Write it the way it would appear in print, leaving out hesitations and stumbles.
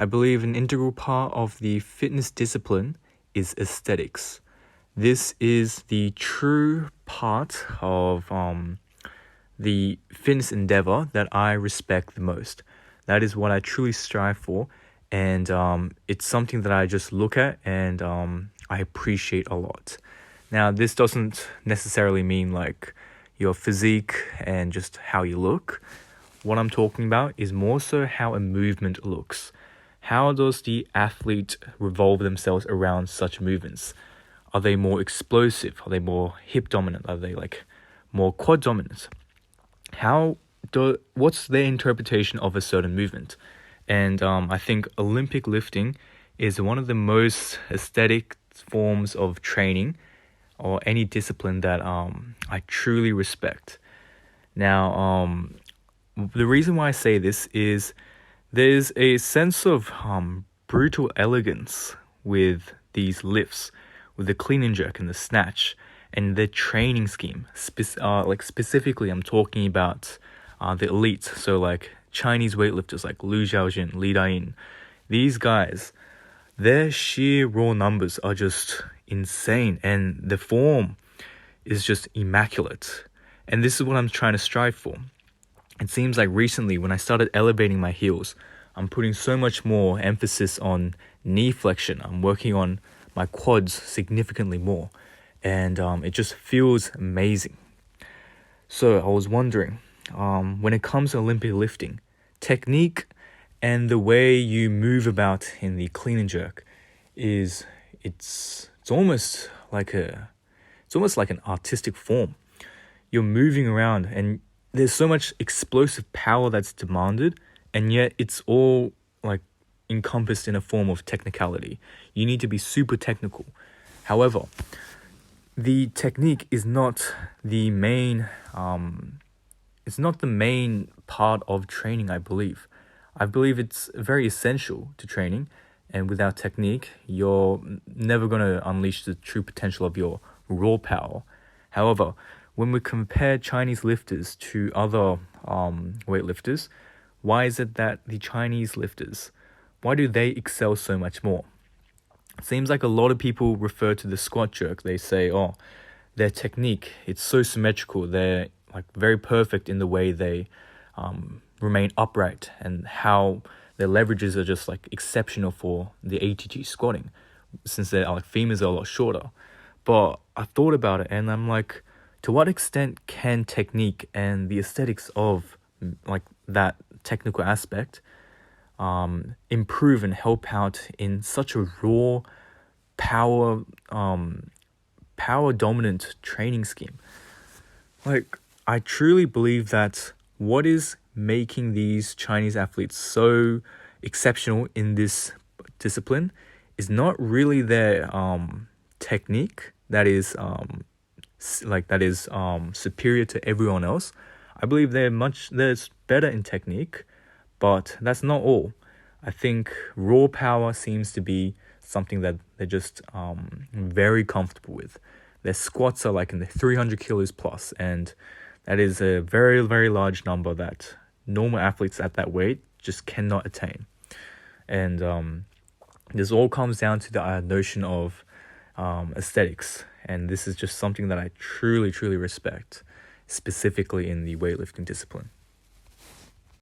I believe an integral part of the fitness discipline is aesthetics. This is the true part of the fitness endeavor that I respect the most. That is what I truly strive for, and it's something that I just look at and I appreciate a lot. Now, this doesn't necessarily mean like your physique and just how you look. What I'm talking about is more so how a movement looks. How does the athlete revolve themselves around such movements? Are they more explosive? Are they more hip dominant? Are they like more quad dominant? What's their interpretation of a certain movement? And I think Olympic lifting is one of the most aesthetic forms of training or any discipline that I truly respect. Now, the reason why I say this is there's a sense of brutal elegance with these lifts, with the clean and jerk and the snatch, and the training scheme. Specifically, I'm talking about the elites. So like Chinese weightlifters like Lu Xiaojun, Li Dayin. These guys, their sheer raw numbers are just insane, and the form is just immaculate. And this is what I'm trying to strive for. It seems like recently when I started elevating my heels, I'm putting so much more emphasis on knee flexion. I'm working on my quads significantly more, and it just feels amazing. So I was wondering, when it comes to Olympic lifting, technique and the way you move about in the clean and jerk it's almost like an artistic form. You're moving around and there's so much explosive power that's demanded, and yet it's all like encompassed in a form of technicality. You need to be super technical. However, the technique is not the main part of training, I believe. I believe it's very essential to training, and without technique, you're never going to unleash the true potential of your raw power. However, when we compare Chinese lifters to other weightlifters, why is it that the Chinese lifters, why do they excel so much more? It seems like a lot of people refer to the squat jerk. They say, oh, their technique, it's so symmetrical. They're like very perfect in the way they remain upright, and how their leverages are just like exceptional for the ATG squatting, since their like femurs are a lot shorter. But I thought about it and I'm like, to what extent can technique and the aesthetics of like that technical aspect improve and help out in such a raw power dominant training scheme? Like, I truly believe that what is making these Chinese athletes so exceptional in this discipline is not really their technique that is superior to everyone else. I believe they're better in technique, but that's not all. I think raw power seems to be something that they're just very comfortable with. Their squats are like in the 300 kilos plus, and that is a very, very large number that normal athletes at that weight just cannot attain. And this all comes down to the notion of aesthetics, and this is just something that I truly, truly respect, specifically in the weightlifting discipline.